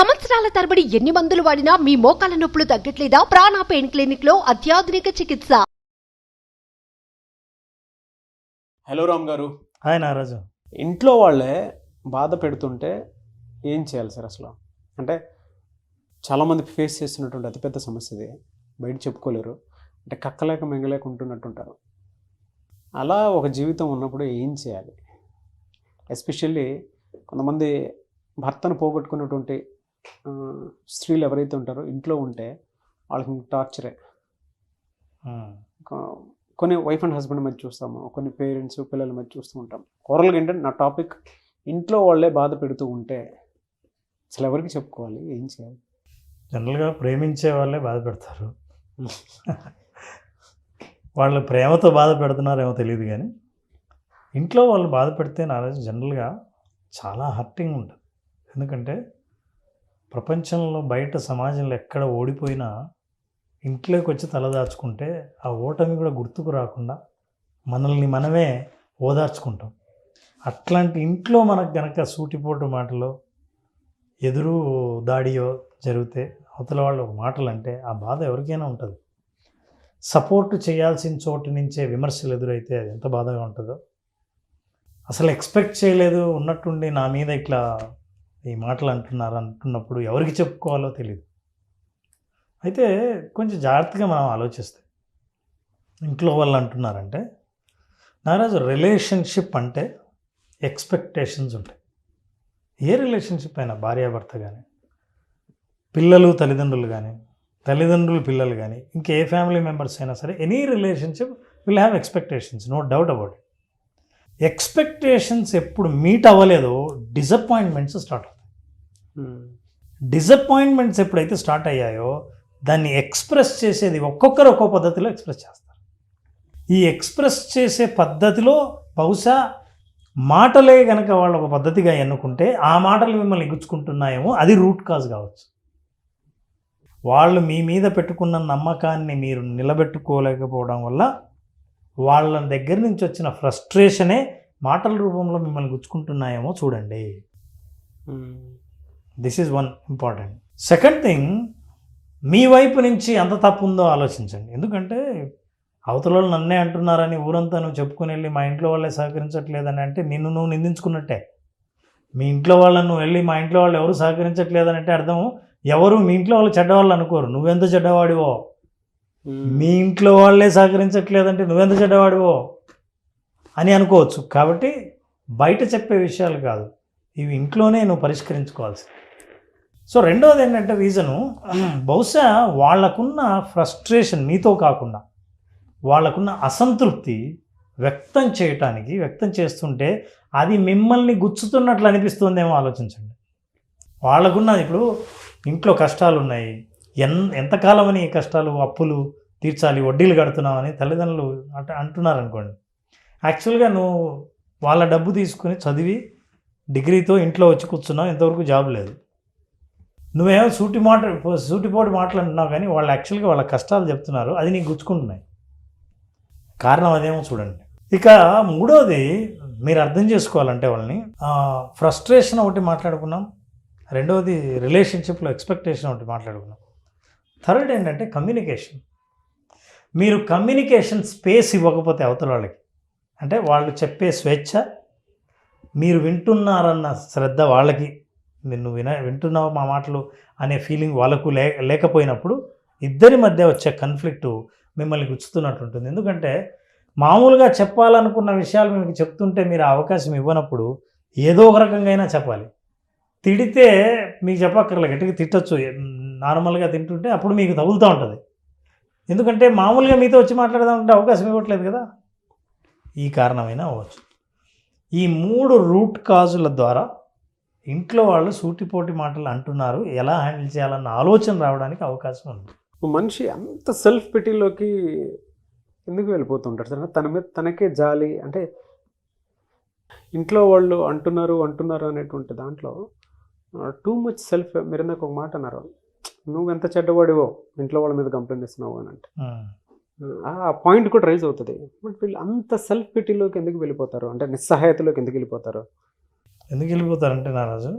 సంవత్సరాల తరబడి ఎన్ని మందులు వాడినా మీ మోకాల నొప్పులు తగ్గట్లేదా? ప్రాణ పెయిన్ క్లినిక్ లో అత్యాధునిక చికిత్స. హలో రామ్ గారు. హాయ్ నారాజు. ఇంట్లో వాళ్ళే బాధ పెడుతుంటే ఏం చేయాలి సార్ అసలు? అంటే చాలామంది ఫేస్ చేస్తున్నటువంటి అతిపెద్ద సమస్య ఇది. బయట చెప్పుకోలేరు. అంటే కక్కలేక మెంగలేక ఉంటున్నట్టుంటారు. అలా ఒక జీవితం ఉన్నప్పుడు ఏం చేయాలి? ఎస్పెషల్లీ కొంతమంది భర్తను పోగొట్టుకున్నటువంటి స్త్రీలు ఎవరైతే ఉంటారో ఇంట్లో ఉంటే వాళ్ళకి టార్చరే. కొన్ని వైఫ్ అండ్ హస్బెండ్ మధ్య చూస్తాము, కొన్ని పేరెంట్స్ పిల్లల మధ్య చూస్తూ ఉంటాం. ఓవరాల్గా ఏంటంటే నా టాపిక్ ఇంట్లో వాళ్ళే బాధ పెడుతూ ఉంటే అసలు ఎవరికి చెప్పుకోవాలి, ఏం చేయాలి? జనరల్గా ప్రేమించే వాళ్ళే బాధ పెడతారు. వాళ్ళు ప్రేమతో బాధ పెడుతున్నారేమో తెలియదు, కానీ ఇంట్లో వాళ్ళు బాధ పెడితే నారాజు జనరల్గా చాలా హర్టింగ్ ఉంటుంది. ఎందుకంటే ప్రపంచంలో బయట సమాజంలో ఎక్కడ ఓడిపోయినా ఇంట్లోకి వచ్చి తలదాచుకుంటే ఆ ఓటమి కూడా గుర్తుకు రాకుండా మనల్ని మనమే ఓదార్చుకుంటాం. అట్లాంటి ఇంట్లో మనకు గనక సూటిపోటు మాటలో ఎదురు దాడియో జరిగితే అవతల వాళ్ళు ఒక మాటలు అంటే ఆ బాధ ఎవరికైనా ఉంటుంది. సపోర్ట్ చేయాల్సిన చోటు నుంచే విమర్శలు ఎదురైతే అది ఎంత బాధగా ఉంటుందో. అసలు ఎక్స్పెక్ట్ చేయలేదు ఉన్నట్టుండి నా మీద ఇట్లా ఈ మాటలు అంటున్నప్పుడు ఎవరికి చెప్పుకోవాలో తెలియదు. అయితే కొంచెం జాగ్రత్తగా మనం ఆలోచిస్తే ఇంట్లో వాళ్ళు అంటున్నారంటే నారాజు రిలేషన్షిప్ అంటే ఎక్స్పెక్టేషన్స్ ఉంటాయి. ఏ రిలేషన్షిప్ అయినా భార్యాభర్త కానీ, పిల్లలు తల్లిదండ్రులు కానీ, తల్లిదండ్రులు పిల్లలు కానీ, ఇంకే ఫ్యామిలీ మెంబర్స్ అయినా సరే any relationship will have expectations, no doubt about it. Expectations ఎప్పుడు మీట్ అవ్వలేదో డిసప్పాయింట్మెంట్స్ స్టార్ట్ అవుతాయి. డిసప్పాయింట్మెంట్స్ ఎప్పుడైతే స్టార్ట్ అయ్యాయో దాన్ని ఎక్స్ప్రెస్ చేసేది ఒక్కొక్కరు ఒక్కో పద్ధతిలో ఎక్స్ప్రెస్ చేస్తారు. ఈ ఎక్స్ప్రెస్ చేసే పద్ధతిలో బహుశా మాటలే కనుక వాళ్ళు ఒక పద్ధతిగా ఎన్నుకుంటే ఆ మాటలు మిమ్మల్ని గుచ్చుకుంటున్నాయేమో, అది రూట్ కాజ్ కావచ్చు. వాళ్ళు మీ మీద పెట్టుకున్న నమ్మకాన్ని మీరు నిలబెట్టుకోలేకపోవడం వల్ల వాళ్ళ దగ్గర నుంచి వచ్చిన ఫ్రస్ట్రేషనే మాటల రూపంలో మిమ్మల్ని గుచ్చుకుంటున్నాయేమో చూడండి. This is one important. Second thing, మీ వైపు నుంచి ఎంత తప్పు ఉందో ఆలోచించండి. ఎందుకంటే అవతల వాళ్ళు నన్నే అంటున్నారని ఊరంతా నువ్వు చెప్పుకుని వెళ్ళి మా ఇంట్లో వాళ్ళే సహకరించట్లేదని అంటే నిన్ను నువ్వు నిందించుకున్నట్టే. మీ ఇంట్లో వాళ్ళని నువ్వు వెళ్ళి మా ఇంట్లో వాళ్ళు ఎవరు సహకరించట్లేదని అంటే అర్థం ఎవరు మీ ఇంట్లో వాళ్ళు చెడ్డవాళ్ళు అనుకోరు, నువ్వెంత చెడ్డవాడివో. మీ ఇంట్లో వాళ్ళే సహకరించట్లేదంటే నువ్వెంత చెడ్డవాడివో అని అనుకోవచ్చు. కాబట్టి బయట చెప్పే విషయాలు కాదు, ఇవి ఇంట్లోనే నువ్వు పరిష్కరించుకోవాల్సి. సో రెండవది ఏంటంటే రీజను, బహుశా వాళ్ళకున్న ఫ్రస్ట్రేషన్ మీతో కాకుండా వాళ్ళకున్న అసంతృప్తి వ్యక్తం చేస్తుంటే అది మిమ్మల్ని గుచ్చుతున్నట్లు అనిపిస్తుందేమో ఆలోచించండి. వాళ్ళకున్నది ఇప్పుడు ఇంట్లో కష్టాలు ఉన్నాయి, ఎంతకాలమని ఈ కష్టాలు, అప్పులు తీర్చాలి, వడ్డీలు కడుతున్నామని తల్లిదండ్రులు అంటున్నారు అనుకోండి. యాక్చువల్గా నువ్వు వాళ్ళ డబ్బు తీసుకుని చదివి డిగ్రీతో ఇంట్లో వచ్చి కూర్చున్నావు, ఇంతవరకు జాబ్ లేదు. నువ్వేమో సూటిపోటు మాటలు అంటున్నావు, కానీ వాళ్ళు యాక్చువల్గా వాళ్ళ కష్టాలు చెప్తున్నారు, అది నీకు గుచ్చుకుంటున్నాయి. కారణం అదేమో చూడండి. ఇక మూడోది మీరు అర్థం చేసుకోవాలంటే వాళ్ళని ఫ్రస్ట్రేషన్ ఒకటి మాట్లాడుకున్నాం, రెండవది రిలేషన్షిప్లో ఎక్స్పెక్టేషన్ ఒకటి మాట్లాడుకున్నాం, థర్డ్ ఏంటంటే కమ్యూనికేషన్. మీరు కమ్యూనికేషన్ స్పేస్ ఇవ్వకపోతే అవతల వాళ్ళకి, అంటే వాళ్ళు చెప్పే స్వేచ్ఛ, మీరు వింటున్నారన్న శ్రద్ధ వాళ్ళకి, నువ్వు వింటున్నావు మా మాటలు అనే ఫీలింగ్ వాళ్ళకు లేకపోయినప్పుడు ఇద్దరి మధ్య వచ్చే కన్ఫ్లిక్టు మిమ్మల్ని గుచ్చుతున్నట్టుంటుంది. ఎందుకంటే మామూలుగా చెప్పాలనుకున్న విషయాలు మీకు చెప్తుంటే మీరు అవకాశం ఇవ్వనప్పుడు ఏదో ఒక రకంగా అయినా చెప్పాలి. తిడితే మీకు చెప్పక్కర్లే, గట్టిగా తిట్టచ్చు, నార్మల్గా తింటుంటే అప్పుడు మీకు తగులుతూ ఉంటుంది. ఎందుకంటే మామూలుగా మీతో వచ్చి మాట్లాడదామంటే అవకాశం ఇవ్వట్లేదు కదా. ఈ కారణమైనా అవ్వచ్చు. ఈ 3 రూట్ కాజుల ద్వారా ఇంట్లో వాళ్ళు సూటిపోటి మాటలు అంటున్నారు, ఎలా హ్యాండిల్ చేయాలన్న ఆలోచన రావడానికి అవకాశం ఉంది. మనిషి అంత సెల్ఫ్ పిటీలోకి ఎందుకు వెళ్ళిపోతుంటారు సార్? తన మీద తనకే జాలి, అంటే ఇంట్లో వాళ్ళు అంటున్నారు అనేటువంటి దాంట్లో టూ మచ్ సెల్ఫ్. మీరు ఇందాక ఒక మాట అన్నారు, నువ్వు ఎంత చెడ్డవాడివో ఇంట్లో వాళ్ళ మీద కంప్లైంట్ ఇస్తున్నావు అని అంటే ఆ పాయింట్ కూడా రైజ్ అవుతుంది. బట్ వీళ్ళు అంత సెల్ఫ్ పిటీలోకి ఎందుకు వెళ్ళిపోతారు, అంటే నిస్సహాయతలోకి ఎందుకు వెళ్ళిపోతారు? ఎందుకు వెళ్ళిపోతారంటే నారాజు,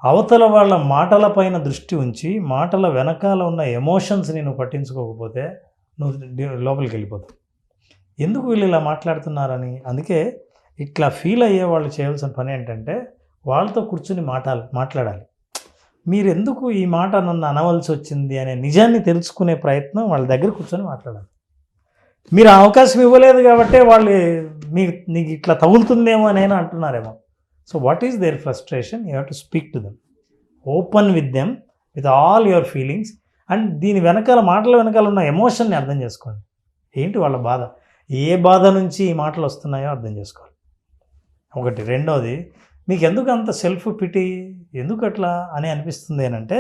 అవతల వాళ్ళ మాటల పైన దృష్టి ఉంచి మాటల వెనకాల ఉన్న ఎమోషన్స్ని నువ్వు పట్టించుకోకపోతే నువ్వు లోపలికి వెళ్ళిపోతావు. ఎందుకు వీళ్ళు ఇలా మాట్లాడుతున్నారని. అందుకే ఇట్లా ఫీల్ అయ్యే వాళ్ళు చేయాల్సిన పని ఏంటంటే వాళ్ళతో కూర్చుని మాట్లాడాలి. మీరు ఎందుకు ఈ మాట నన్ను అనవలసి వచ్చింది అనే నిజాన్ని తెలుసుకునే ప్రయత్నం వాళ్ళ దగ్గర కూర్చొని మాట్లాడాలి. మీరు ఆ అవకాశం ఇవ్వలేదు కాబట్టి వాళ్ళు నీకు ఇట్లా తగులుతుందేమో అని అంటున్నారేమో. So what is there frustration? You have to speak to them, open with them with all your feelings. And దీని వెనకాల మాటల వెనకాల ఉన్న ఎమోషన్ని అర్థం చేసుకోండి. ఏంటి వాళ్ళ బాధ, ఏ బాధ నుంచి ఈ మాటలు వస్తున్నాయో అర్థం చేసుకోవాలి. ఒకటి. రెండోది, మీకు ఎందుకు అంత సెల్ఫ్ పిటీ, ఎందుకు అట్లా అని అనిపిస్తుంది అంటే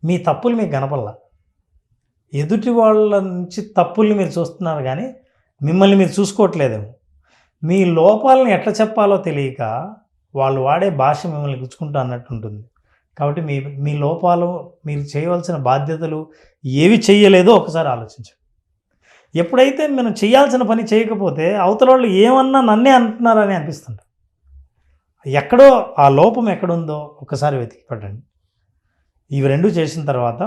మీ తప్పులు మీకు కనపడలా. ఎదుటి వాళ్ళ నుంచి తప్పుల్ని మీరు చూస్తున్నారు కానీ మిమ్మల్ని మీరు చూసుకోవట్లేదేమో. మీ లోపాలని ఎట్లా చెప్పాలో తెలియక వాళ్ళు వాడే భాష మిమ్మల్ని గుచ్చుకుంటూ అన్నట్టు ఉంటుంది. కాబట్టి మీ లోపాలు, మీరు చేయవలసిన బాధ్యతలు ఏవి చేయలేదో ఒకసారి ఆలోచించండి. ఎప్పుడైతే మనం చేయాల్సిన పని చేయకపోతే అవతల వాళ్ళు ఏమన్నా నన్నే అంటున్నారని అనిపిస్తుంది. ఎక్కడో ఆ లోపం ఎక్కడుందో ఒకసారి వెతికి పట్టండి. ఇవి రెండు చేసిన తర్వాత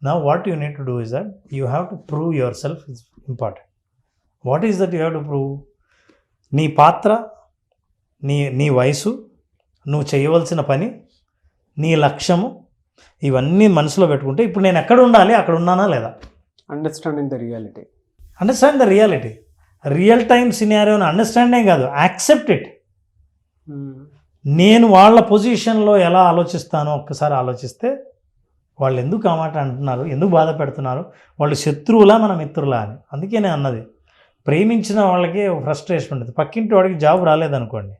now what you need to do is that you have to prove yourself is important. What is that you have to prove? నీ పాత్ర, నీ వయసు, నువ్వు చేయవలసిన పని, నీ లక్ష్యము, ఇవన్నీ మనసులో పెట్టుకుంటే ఇప్పుడు నేను ఎక్కడ ఉండాలి, అక్కడ ఉన్నానా లేదా. Understanding the reality. Understand the reality. Real time సినారియోని అండర్స్టాండింగ్ కాదు, యాక్సెప్ట్ ఇట్. నేను వాళ్ళ పొజిషన్లో ఎలా ఆలోచిస్తానో ఒక్కసారి ఆలోచిస్తే వాళ్ళు ఎందుకు ఆ మాట అంటున్నారు, ఎందుకు బాధ పెడుతున్నారు, వాళ్ళు శత్రువులా మన మిత్రులా అని. అందుకే నేను అన్నది, ప్రేమించిన వాళ్ళకి ఫ్రస్ట్రేషన్ ఉంటుంది. పక్కింటి వాడికి జాబ్ రాలేదనుకోండి,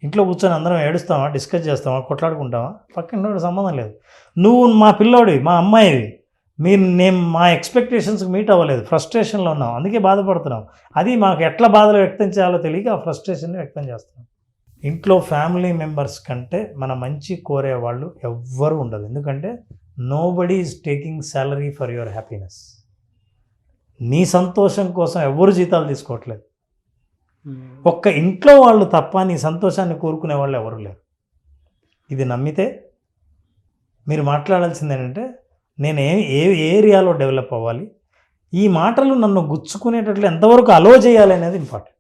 ఇంట్లో కూర్చొని అందరం ఏడుస్తామా, డిస్కస్ చేస్తామా, కొట్లాడుకుంటామా? పక్కింటి వాడికి సంబంధం లేదు. నువ్వు మా పిల్లోడివి, మా అమ్మాయివి, నేను మా ఎక్స్పెక్టేషన్స్కి మీట్ అవ్వలేదు, ఫ్రస్ట్రేషన్లో ఉన్నాం, అందుకే బాధపడుతున్నాం. అది మాకు ఎట్లా బాధలు వ్యక్తం చేయాలో తెలియక ఆ ఫ్రస్ట్రేషన్ని వ్యక్తం చేస్తున్నాం. ఇంట్లో ఫ్యామిలీ మెంబర్స్ కంటే మన మంచి కోరే వాళ్ళు ఎవ్వరూ ఉండదు. ఎందుకంటే nobody is taking salary for your happiness. నీ సంతోషం కోసం ఎవ్వరు జీతాలు తీసుకోవట్లేదు. ఒక్క ఇంట్లో వాళ్ళు తప్ప నీ సంతోషాన్ని కోరుకునే వాళ్ళు ఎవరు లేరు. ఇది నమ్మితే మీరు మాట్లాడాల్సింది ఏంటంటే నేను ఏ ఏరియాలో డెవలప్ అవ్వాలి, ఈ మాటలు నన్ను గుచ్చుకునేటట్లు ఎంతవరకు అలో చేయాలి అనేది important.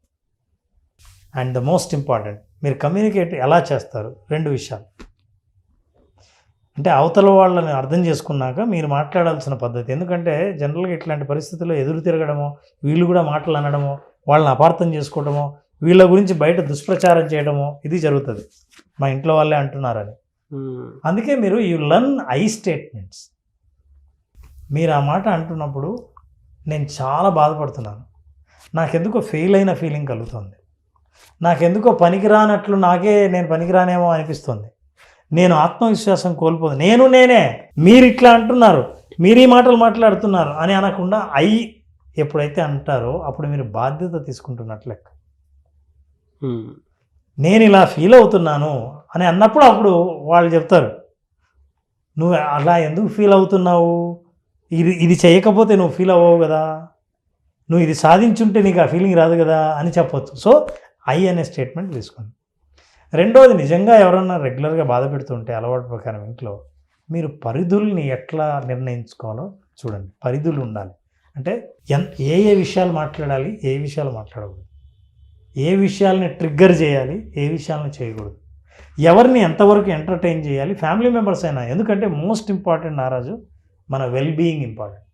And the most important, మీరు కమ్యూనికేట్ ఎలా చేస్తారు. రెండు విషయాలు. అంటే అవతల వాళ్ళని అర్థం చేసుకున్నాక మీరు మాట్లాడాల్సిన పద్ధతి. ఎందుకంటే జనరల్గా ఇట్లాంటి పరిస్థితుల్లో ఎదురు తిరగడమో, వీళ్ళు కూడా మాటలు అనడమో, వాళ్ళని అపార్థం చేసుకోవడమో, వీళ్ళ గురించి బయట దుష్ప్రచారం చేయడమో ఇది జరుగుతుంది. మా ఇంట్లో వాళ్ళే అంటున్నారని. అందుకే మీరు యు లర్న్ ఐ స్టేట్మెంట్స్. మీరు ఆ మాట అంటున్నప్పుడు నేను చాలా బాధపడుతున్నాను, నాకెందుకో ఫెయిల్ అయిన ఫీలింగ్ కలుగుతుంది, నాకెందుకో పనికిరానట్లు నేను పనికిరానేమో అనిపిస్తుంది, నేను ఆత్మవిశ్వాసం కోల్పోదు, నేనే మీరు ఇట్లా అంటున్నారు, మీరు ఈ మాటలు మాట్లాడుతున్నారు అని అనకుండా ఎప్పుడైతే అంటారో అప్పుడు మీరు బాధ్యత తీసుకుంటున్నట్లు లెక్క. నేను ఇలా ఫీల్ అవుతున్నాను అని అన్నప్పుడు అప్పుడు వాళ్ళు చెప్తారు, నువ్వు అలా ఎందుకు ఫీల్ అవుతున్నావు, ఇది చేయకపోతే నువ్వు ఫీల్ అవ్వవు కదా, నువ్వు ఇది సాధించుంటే నీకు ఆ ఫీలింగ్ రాదు కదా అని చెప్పొచ్చు. సో అనే స్టేట్మెంట్ తీసుకోండి. రెండోది, నిజంగా ఎవరన్నా రెగ్యులర్గా బాధ పెడుతుంటే అలవాటు ప్రకారం ఇంట్లో మీరు పరిధుల్ని ఎట్లా నిర్ణయించుకోవాలో చూడండి. పరిధులు ఉండాలి. అంటే ఏ విషయాలు మాట్లాడాలి, ఏ విషయాలు మాట్లాడకూడదు, ఏ విషయాలని ట్రిగ్గర్ చేయాలి, ఏ విషయాలను చేయకూడదు, ఎవరిని ఎంతవరకు ఎంటర్టైన్ చేయాలి, ఫ్యామిలీ మెంబర్స్ అయినా. ఎందుకంటే మోస్ట్ ఇంపార్టెంట్ నారాజు మన వెల్ బీయింగ్ ఇంపార్టెంట్.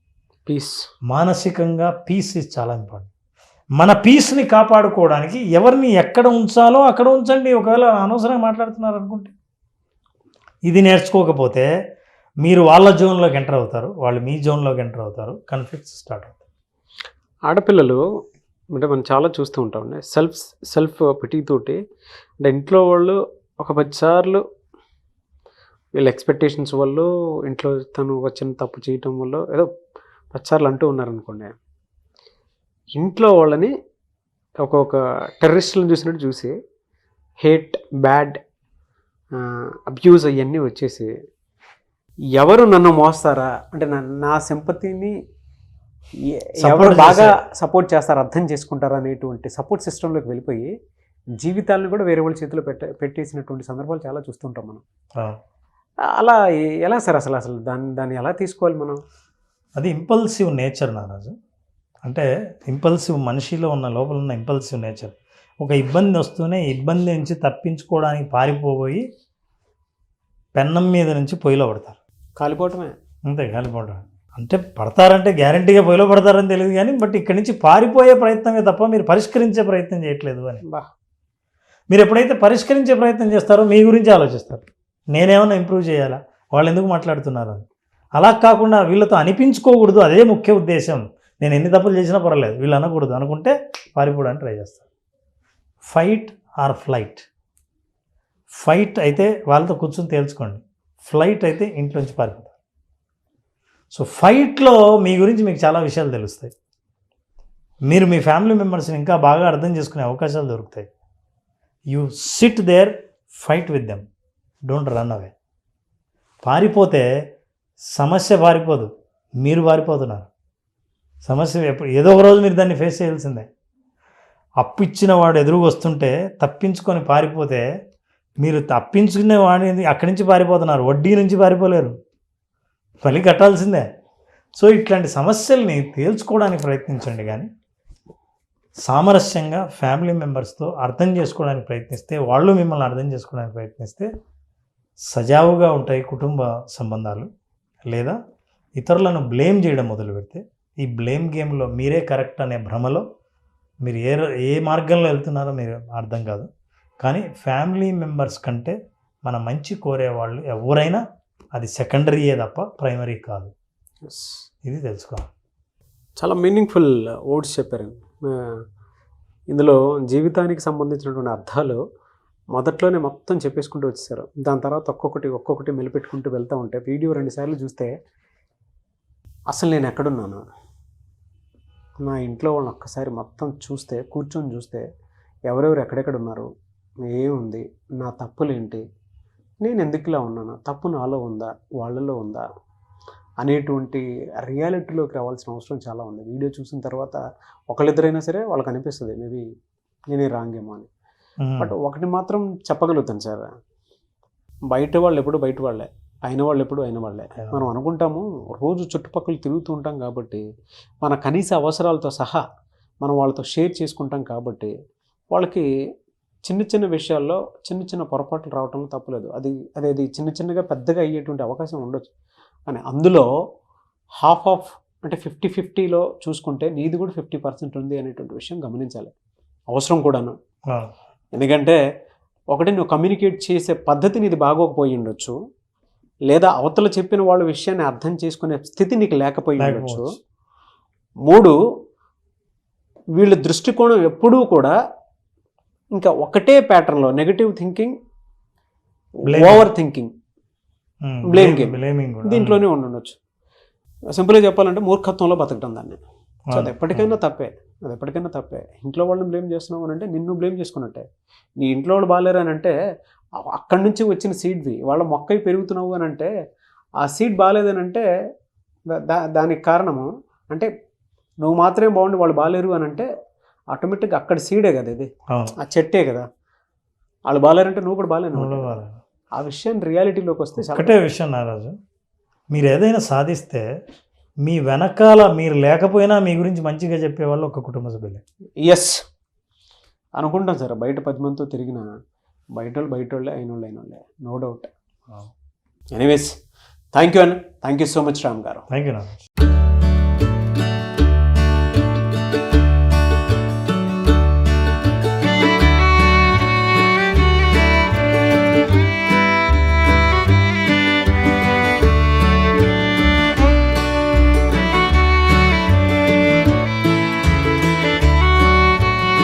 పీస్, మానసికంగా పీస్ ఇస్ చాలా ఇంపార్టెంట్. మన పీస్ని కాపాడుకోవడానికి ఎవరిని ఎక్కడ ఉంచాలో అక్కడ ఉంచండి. ఒకవేళ అనవసరంగా మాట్లాడుతున్నారు అనుకుంటే, ఇది నేర్చుకోకపోతే మీరు వాళ్ళ జోన్లోకి ఎంటర్ అవుతారు, వాళ్ళు మీ జోన్లోకి ఎంటర్ అవుతారు, కాన్ఫ్లిక్ట్స్ స్టార్ట్ అవుతాయి. ఆడపిల్లలు అంటే మనం చాలా చూస్తూ ఉంటాం, సెల్ఫ్ పిటీతోటి అంటే ఇంట్లో వాళ్ళు ఒక 10 సార్లు వీళ్ళ ఎక్స్పెక్టేషన్స్ వల్ల, ఇంట్లో తను వచ్చిన తప్పు చేయటం వల్ల ఏదో 10 సార్లు అంటూ ఉన్నారనుకోండి, ఇంట్లో వాళ్ళని ఒక టెర్రరిస్టులను చూసినట్టు చూసి హేట్, బ్యాడ్, అబ్యూజ్ అవన్నీ వచ్చేసి ఎవరు నన్ను మోస్తారా అంటే నా సింపతిని ఎవరు బాగా సపోర్ట్ చేస్తారా, అర్థం చేసుకుంటారా అనేటువంటి సపోర్ట్ సిస్టంలోకి వెళ్ళిపోయి జీవితాలను కూడా వేరే వాళ్ళ చేతిలో పెట్టేసినటువంటి సందర్భాలు చాలా చూస్తుంటాం మనం. అలా ఎలా సార్ అసలు దాన్ని ఎలా తీసుకోవాలి మనం? అది ఇంపల్సివ్ నేచర్ నారాజు. అంటే ఇంపల్సివ్ మనిషిలో ఉన్న లోపల ఉన్న ఇంపల్సివ్ నేచర్. ఒక ఇబ్బంది వస్తూనే ఇబ్బంది నుంచి తప్పించుకోవడానికి పారిపోయి పెన్నం మీద నుంచి పొయ్యిలో పడతారు. కాలిపోవటమే అంతే, కాలిపోవడం. అంటే పడతారంటే గ్యారంటీగా పొయ్యిలో పడతారని తెలియదు కానీ బట్ ఇక్కడి నుంచి పారిపోయే ప్రయత్నమే తప్ప మీరు పరిష్కరించే ప్రయత్నం చేయట్లేదు అని. మీరు ఎప్పుడైతే పరిష్కరించే ప్రయత్నం చేస్తారో మీ గురించి ఆలోచిస్తారు. నేనేమన్నా ఇంప్రూవ్ చేయాలా, వాళ్ళు ఎందుకు మాట్లాడుతున్నారు అని. అలా కాకుండా వీళ్ళతో అనిపించుకోకూడదు, అదే ముఖ్య ఉద్దేశం. నేను ఎన్ని తప్పులు చేసినా పర్వాలేదు, వీళ్ళు అనకూడదు అనుకుంటే పారిపోవడానికి ట్రై చేస్తారు. Fight or flight. ఫైట్ అయితే వాళ్ళతో కూర్చొని తేల్చుకోండి, ఫ్లైట్ అయితే ఇంట్లోంచి పారిపోతారు. సో ఫైట్లో మీ గురించి మీకు చాలా విషయాలు తెలుస్తాయి. మీరు మీ ఫ్యామిలీ మెంబర్స్ని ఇంకా బాగా అర్థం చేసుకునే అవకాశాలు దొరుకుతాయి. You sit there, fight with them, don't run away. పారిపోతే సమస్య పారిపోదు, మీరు పారిపోతున్నారు. సమస్య ఎప్పుడు ఏదో ఒక రోజు మీరు దాన్ని ఫేస్ చేయాల్సిందే. అప్పు ఇచ్చిన వాడు ఎదురుగా వస్తుంటే తప్పించుకొని పారిపోతే మీరు తప్పించుకునే వాడిని అక్కడి నుంచి పారిపోతున్నారు, వడ్డీ నుంచి పారిపోలేరు, పని కట్టాల్సిందే. సో ఇట్లాంటి సమస్యల్ని తేల్చుకోవడానికి ప్రయత్నించండి. కానీ సామరస్యంగా ఫ్యామిలీ మెంబర్స్తో అర్థం చేసుకోవడానికి ప్రయత్నిస్తే, వాళ్ళు మిమ్మల్ని అర్థం చేసుకోవడానికి ప్రయత్నిస్తే సజావుగా ఉంటాయి కుటుంబ సంబంధాలు. లేదా ఇతరులను బ్లేమ్ చేయడం మొదలు పెడితే ఈ బ్లేమ్ గేమ్లో మీరే కరెక్ట్ అనే భ్రమలో మీరు ఏ మార్గంలో వెళ్తున్నారో మీరు అర్థం కాదు. కానీ ఫ్యామిలీ మెంబర్స్ కంటే మన మంచి కోరేవాళ్ళు ఎవరైనా అది సెకండరీయే తప్ప ప్రైమరీ కాదు. ఇది తెలుసుకోవాలి. చాలా మీనింగ్ఫుల్ వర్డ్స్ చెప్పారు. ఇందులో జీవితానికి సంబంధించినటువంటి అర్థాలు మొదట్లోనే మొత్తం చెప్పేసుకుంటూ వచ్చేసారు. దాని తర్వాత ఒక్కొక్కటి మెలిపెట్టుకుంటూ వెళ్తూ ఉంటే వీడియో 2 సార్లు చూస్తే అసలు నేను ఎక్కడున్నాను, నా ఇంట్లో వాళ్ళని ఒక్కసారి మొత్తం చూస్తే, కూర్చొని చూస్తే ఎవరెవరు ఎక్కడెక్కడ ఉన్నారు, ఏముంది, నా తప్పులేంటి, నేను ఎందుకు ఇలా ఉన్నాను, తప్పు నాలో ఉందా వాళ్ళలో ఉందా అనేటువంటి రియాలిటీలోకి రావాల్సిన అవసరం చాలా ఉంది. వీడియో చూసిన తర్వాత ఒకళ్ళిద్దరైనా సరే వాళ్ళకి అనిపిస్తుంది మేబీ నేనే రాంగేమో అని. బట్ ఒకటి మాత్రం చెప్పగలుగుతాను సార్, బయట వాళ్ళు ఎప్పుడు బయట వాళ్ళే, అయిన వాళ్ళు ఎప్పుడు అయిన వాళ్ళే. మనం అనుకుంటాము రోజు చుట్టుపక్కల తిరుగుతూ ఉంటాం కాబట్టి మన కనీస అవసరాలతో సహా మనం వాళ్ళతో షేర్ చేసుకుంటాం కాబట్టి వాళ్ళకి చిన్న చిన్న విషయాల్లో చిన్న పొరపాట్లు రావటం తప్పులేదు. అది చిన్నగా పెద్దగా అయ్యేటువంటి అవకాశం ఉండొచ్చు. కానీ అందులో హాఫ్ అంటే 50-50లో చూసుకుంటే నీది కూడా 50% ఉంది అనేటువంటి విషయం గమనించాలి, అవసరం కూడాను. ఎందుకంటే ఒకటి నువ్వు కమ్యూనికేట్ చేసే పద్ధతి నీది బాగోకపోయి ఉండొచ్చు, లేదా అవతల చెప్పిన వాళ్ళ విషయాన్ని అర్థం చేసుకునే స్థితి నీకు లేకపోయి ఉండొచ్చు. 3 వీళ్ళ దృష్టికోణం ఎప్పుడూ కూడా ఇంకా ఒకటే ప్యాటర్న్లో negative thinking, over thinking, blame game దీంట్లోనే ఉండొచ్చు. సింపుల్గా చెప్పాలంటే మూర్ఖత్వంలో బతకడం దాన్ని. సో అది ఎప్పటికైనా తప్పే. ఇంట్లో వాళ్ళని బ్లేమ్ చేస్తున్నావు అని అంటే నిన్ను బ్లేమ్ చేసుకున్నట్టే. నీ ఇంట్లో వాళ్ళు బాగాలేరు అని అంటే అక్కడి నుంచి వచ్చిన సీడ్వి వాళ్ళ మొక్కై పెరుగుతున్నావు అని అంటే ఆ సీడ్ బాగాలేదని అంటే దానికి కారణము అంటే నువ్వు మాత్రమే బాగుండి వాళ్ళు బాగాలేరు అని అంటే ఆటోమేటిక్గా అక్కడ సీడే కదా, ఇది ఆ చెట్టే కదా. వాళ్ళు బాగాలేరంటే నువ్వు కూడా బాగాలేను. ఆ విషయాన్ని రియాలిటీలోకి వస్తే ఒకటే విషయం నారాజు, మీరు ఏదైనా సాధిస్తే మీ వెనకాల మీరు లేకపోయినా మీ గురించి మంచిగా చెప్పేవాళ్ళు ఒక కుటుంబ సభ్యులే. ఎస్ అనుకుంటాం సార్, బయట 10 మందితో తిరిగిన బయటోళ్ళే అయినోళ్ళే, no doubt. Anyways thank you so much Ram garu. Thank you Naraju.